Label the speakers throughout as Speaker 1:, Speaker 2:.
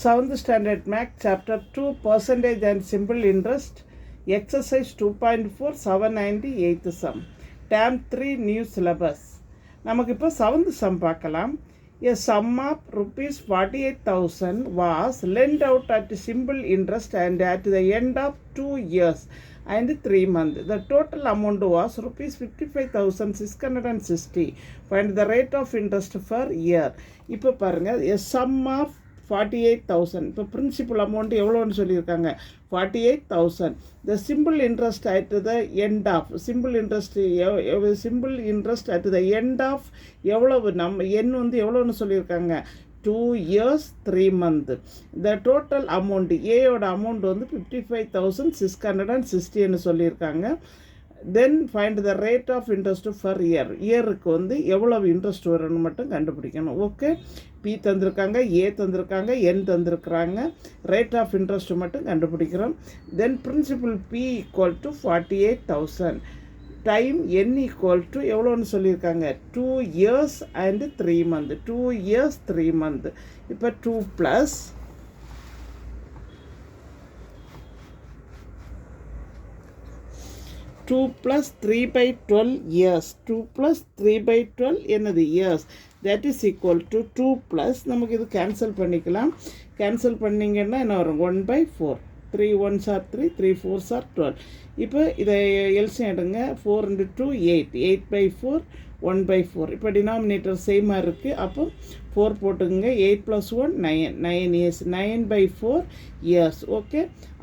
Speaker 1: 7th Standard Math, Chapter 2, Percentage and Simple Interest, Exercise 2.4, 798th Sum. Term 3, New Syllabus. நமக்கு இப்போ 7th Sum பார்க்கலாம். A sum of rupees 48,000 was lent out at simple interest and at the end of 2 years and 3 months. The total amount was rupees 55,660. Find the rate of interest per year. இப்போ பாருங்க, a sum of 48,000. இப்போ principal amount எவ்வளோன்னு சொல்லியிருக்காங்க, 48,000. The simple interest at the end of simple interest at the end of எவ்வளவு நம்ம எண் வந்து எவ்வளோன்னு சொல்லியிருக்காங்க, 2 years 3 months. The total amount ஏயோட அமௌண்ட் வந்து 55,660ன்னு சொல்லியிருக்காங்க. Then find the rate of interest per இயருக்கு வந்து எவ்வளவு இன்ட்ரெஸ்ட் வரும்னு மட்டும் கண்டுபிடிக்கணும். ஓகே, பி தந்திருக்காங்க, ஏ தந்திருக்காங்க, என் தந்திருக்கிறாங்க. ரேட் ஆஃப் இன்ட்ரெஸ்ட் மட்டும் கண்டுபிடிக்கிறோம். Then principal P equal to 48,000. Time N equal to எவ்வளோன்னு சொல்லியிருக்காங்க, 2 years and 3 months. 2 years 3 months. இப்போ 2 + 3/12 years. 2 + 3/12 என்னது years. That is equal to 2 + நமக்கு இது கேன்சல் பண்ணிக்கலாம். கேன்சல் பண்ணிங்கன்னா என்ன வரும், 1/4. 3 1s are 3, 3 4s are 12. இப்போ இதை எல்சியம் எடுங்க. 4 × 2 8, 8/4, 1/4. இப்போ டினாமினேட்டர் சேமாக இருக்குது. அப்போ 4 போட்டுங்க. 8 + 1 9, 9 years, 9/4 years. Okay,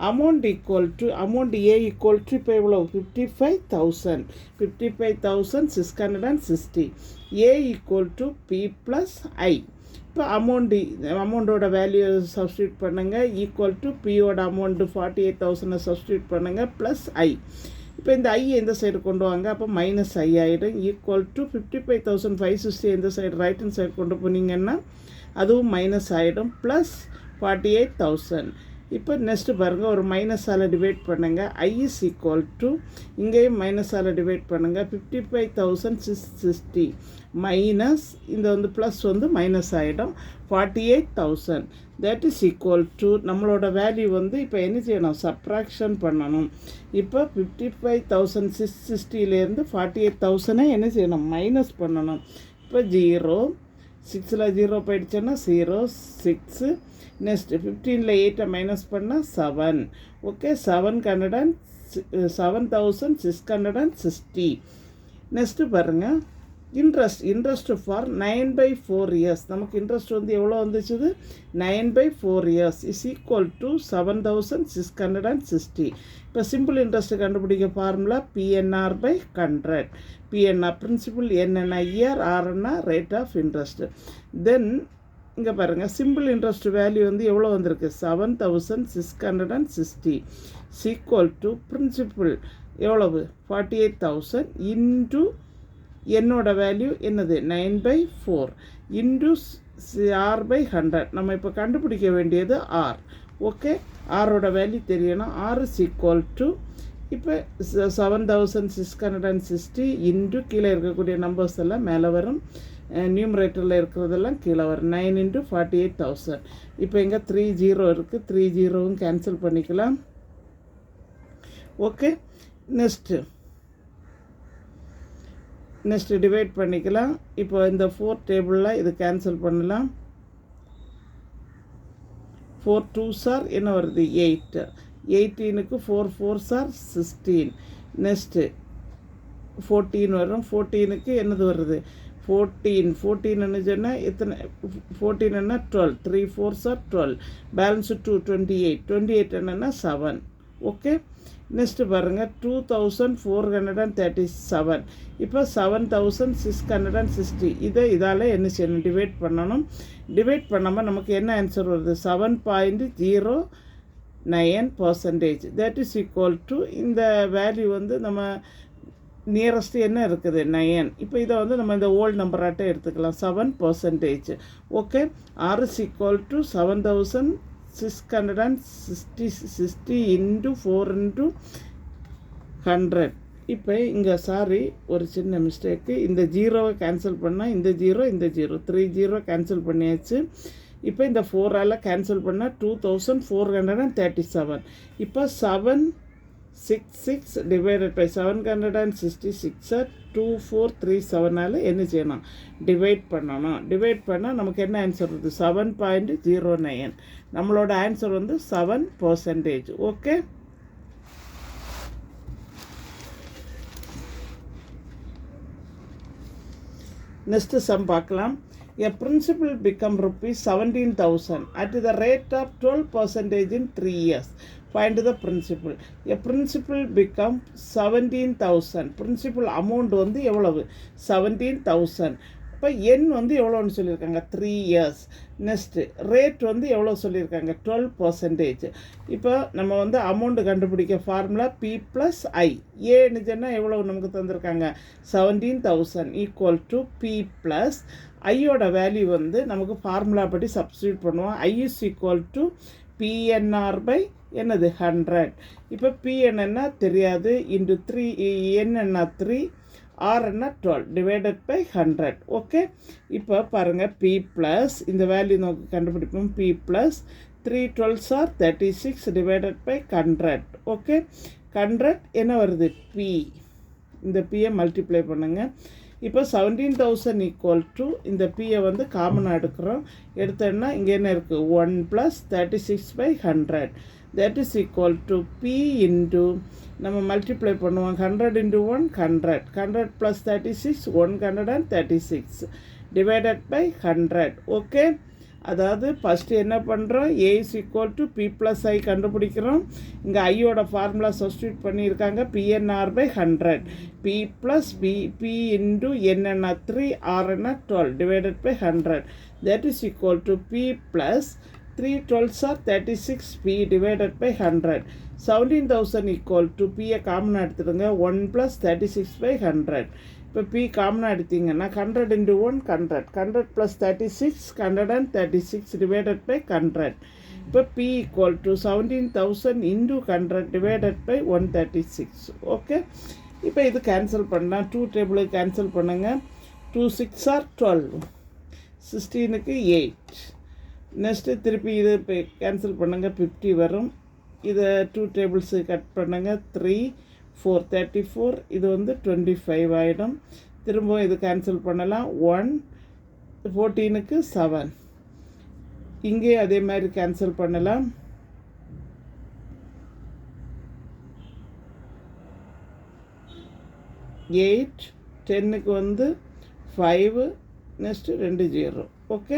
Speaker 1: amount equal to amount A equal to இப்போ எவ்வளோ, 55,000. 55,660. ஏ ஈக்குவல் டு பி + ஐ. இப்போ அமௌண்ட்டோட வேல்யூ சப்ஸ்டியூட் பண்ணுங்கள். ஈக்குவல் டு பியோட அமௌண்ட்டு 48,000 சப்ஸ்டியூட் பண்ணுங்கள் ப்ளஸ் ஐ. இப்போ இந்த ஐ எந்த சைடு கொண்டு வாங்க, அப்போ -i ஆகிடும். ஈக்குவல் டு 55,560 எந்த சைடு, ரைட் ஹேண்ட் சைடு கொண்டு போனீங்கன்னா அதுவும் மைனஸ் ஆகிடும். ப்ளஸ் 48,000. இப்போ நெக்ஸ்ட்டு பாருங்கள், ஒரு மைனஸால் டிவைட் பண்ணுங்கள். ஐ இஸ் ஈக்குவல் டு இங்கேயும் மைனஸால் டிவைட் பண்ணுங்கள். 55,660 மைனஸ் இந்த வந்து ப்ளஸ் வந்து மைனஸ் ஆகிடும். 48,000. தட் இஸ் ஈக்குவல் டு நம்மளோட வேல்யூ வந்து இப்போ என்ன செய்யணும், சப்ராக்ஷன் பண்ணணும். இப்போ 55,660லேருந்து 48,000 என்ன செய்யணும், மைனஸ் பண்ணணும். இப்போ 0, 6ல் 0 போயிடுச்சுன்னா 0, 6. நெக்ஸ்ட் 15ல் 8 மைனஸ் பண்ணால் 7. ஓகே, 7,660. நெக்ஸ்ட்டு பாருங்கள், இன்ட்ரெஸ்ட் ஃபார் 9/4 years. நமக்கு இன்ட்ரெஸ்ட் வந்து எவ்வளோ வந்துச்சுது, 9/4 years இஸ் ஈக்குவல் டு 7,660. இப்போ சிம்பிள் இன்ட்ரெஸ்ட் கண்டுபிடிக்க ஃபார்முலா PNR/100. PNR பிரின்சிபல், என்னென்ன இயர், ஆர்னா ரேட் ஆஃப் இன்ட்ரெஸ்ட். தென் இங்கே பாருங்கள், சிம்பிள் இன்ட்ரெஸ்ட் வேல்யூ வந்து எவ்வளோ வந்திருக்கு, 7,660 ஈக்குவல் டு பிரின்சிபல் எவ்வளவு, 48,000 இன்ட்டு என்னோட வேல்யூ என்னது, 9/4 இன்ட்டு R/100. நம்ம இப்போ கண்டுபிடிக்க வேண்டியது ஆர். ஓகே, ஆரோட வேல்யூ தெரியணும். ஆர் இஸ் ஈக்குவல் டு இப்போ 7,660 இன்ட்டு கீழே இருக்கக்கூடிய நம்பர்ஸ் எல்லாம் மேலே வரும், நியூமரேட்டரில் இருக்கிறதெல்லாம் கீழே வரும். 9 × 48,000. இப்போ எங்கே 3 0 இருக்குது, 3 0வும் கேன்சல் பண்ணிக்கலாம். ஓகே, நெக்ஸ்ட்டு டிவைட் பண்ணிக்கலாம். இப்போ இந்த 4 டேபிளில் இது கேன்சல் பண்ணலாம். 4 2s are என்ன வருது, 8. 18க்கு 4 4s are 16. நெக்ஸ்ட்டு 14 வரும். 14க்கு என்னது வருது, 14 என்ன சொன்னால் எத்தனை, 14 என்ன 12, 3 4s are 12. பேலன்ஸு 2, 28. 28 என்னென்னா 7. ஓகே, நெக்ஸ்ட்டு பாருங்கள், 2,437. இப்போ 7,660 இதால் என்ன செய்யணும், டிவைட் பண்ணணும். டிவைட் பண்ணாமல் நமக்கு என்ன ஆன்சர் வருது, 7.09%. தட் இஸ் ஈக்குவல் டு இந்த வேல்யூ வந்து நம்ம நியரஸ்ட்டு என்ன இருக்குது, 9. இப்போ இதை வந்து நம்ம இந்த ஓல்டு நம்பராட்டை எடுத்துக்கலாம், 7%. Okay, R is equal to 7,660 into 4 × 100. இப்போ இங்கே ஒரு சின்ன மிஸ்டேக்கு, இந்த 0வை கேன்சல் பண்ணால் இந்த 0 3 0 கேன்சல் பண்ணியாச்சு. இப்போ இந்த 4ஆல் கேன்சல் பண்ணால் 2437. இப்போ 766 டிவைடட் பை 766 2437ஆல் என்ன செய்யணும், டிவைட் பண்ணணும். டிவைட் பண்ணால் நமக்கு என்ன ஆன்சர் வருது, 7.09. நம்மளோட ஆன்சர் வந்து 7%. ஓகே. நெக்ஸ்ட் சம் பார்க்கலாம். A principal become rupees 17,000 at the rate of 12% in 3 years. Find the principal. A principal become 17,000. Principal amount வந்து எவ்வளவு, 17,000. இப்போ எண் வந்து எவ்வளோன்னு சொல்லியிருக்காங்க, 3 years. நெக்ஸ்ட்டு ரேட் வந்து எவ்வளோ சொல்லியிருக்காங்க, 12%. இப்போ நம்ம வந்து அமௌண்ட்டு கண்டுபிடிக்க ஃபார்முலா P + I. ஏன்னு எவ்வளோ நமக்கு தந்திருக்காங்க, 17,000 ஈக்குவல் டு P + ஐயோட வேல்யூ வந்து நமக்கு ஃபார்முலா படி சப்ஸ்டியூட் பண்ணுவோம். I is equal to PNR by என்னது 100. இப்போ P என்னன்னா தெரியாது, இன்டு 3, என்னன்னா 3, R என்ன 12 டிவைடட் பை 100. ஓகே. இப்போ பாருங்கள் P ப்ளஸ் இந்த வேல்யூ நமக்கு கண்டுபிடிப்போம். P plus 3 12s are 36 divided by 100. Okay. 100 என்ன வருது, P. இந்த Pயை மல்டிப்ளை பண்ணுங்கள். இப்போ 17,000 ஈக்குவல் டு இந்த Pயை வந்து காமனாக எடுக்கிறோம். எடுத்தோன்னா இங்கே என்ன இருக்குது, 1 + 36/100. that is equal to P into நம்ம மல்டிப்ளை பண்ணுவோம். 100 into 1 100. 100 + 36 136 divided by 100. ஓகே. அதாவது ஃபஸ்ட்டு என்ன பண்ணுறோம், A is equal to P + I கண்டுபிடிக்கிறோம். இங்கே ஐயோட ஃபார்முலா சப்ஸ்டியூட் பண்ணியிருக்காங்க, PNR by 100. P + P into என்னன்னா 3, R என்ன 12 divided by 100. that is equal to P + 3 12s are 36, P divided by 100. 17,000 equal to Pயை காமனாக எடுத்துடுங்க, 1 + 36/100. இப்போ P காமனாக எடுத்தீங்கன்னா 100 into 1 100. 100 + 36 136 divided by 100. இப்போ P equal to 17,000 into 100 divided by 136. Okay. இப்போ இது cancel பண்ணலாம். 2 டேபிளுக்கு கேன்சல் பண்ணுங்கள். 2 6 are 12. 16க்கு 8. நெக்ஸ்ட்டு திருப்பி இது இப்போ கேன்சல் பண்ணுங்கள், 50 வரும். இதை 2 டேபிள்ஸு கட் பண்ணுங்கள். 3 4 34. இது வந்து 25 ஆகிடும். திரும்பவும் இது கேன்சல் பண்ணலாம். 1 14க்கு 7. இங்கே அதே மாதிரி கேன்சல் பண்ணலாம். 8 10க்கு வந்து 5. நெக்ஸ்ட்டு 2 0. ஓகே.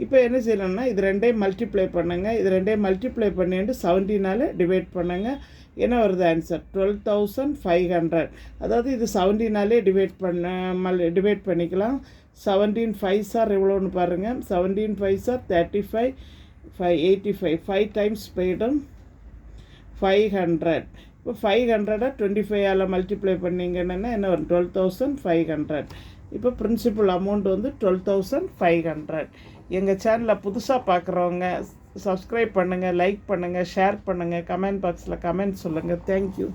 Speaker 1: இப்போ என்ன செய்யணும்னா இது ரெண்டையும் மல்டிப்ளை பண்ணுங்கள். இது ரெண்டையும் மல்டிப்ளை பண்ணிட்டு 17ஆல் டிவைட் பண்ணுங்கள். என்ன வருது ஆன்சர், 12,500. அதாவது இது 17ஆலே டிவைட் பண்ணிக்கலாம். 17 5s are எவ்வளோன்னு பாருங்கள். 17 5s are 35, 5 85. 5 டைம்ஸ் போயிடும் 500. இப்போ 500 25ஆல் மல்டிப்ளை பண்ணிங்கன்னா என்ன வரும், 12,500. இப்போ பிரின்சிபல் அமௌண்ட் வந்து 12,500. எங்கள் சேனலை புதுசாக பார்க்குறவங்க சப்ஸ்கிரைப் பண்ணுங்கள், லைக் பண்ணுங்கள், ஷேர் பண்ணுங்கள், கமெண்ட் பாக்ஸில் கமெண்ட் சொல்லுங்கள். தேங்க்யூ.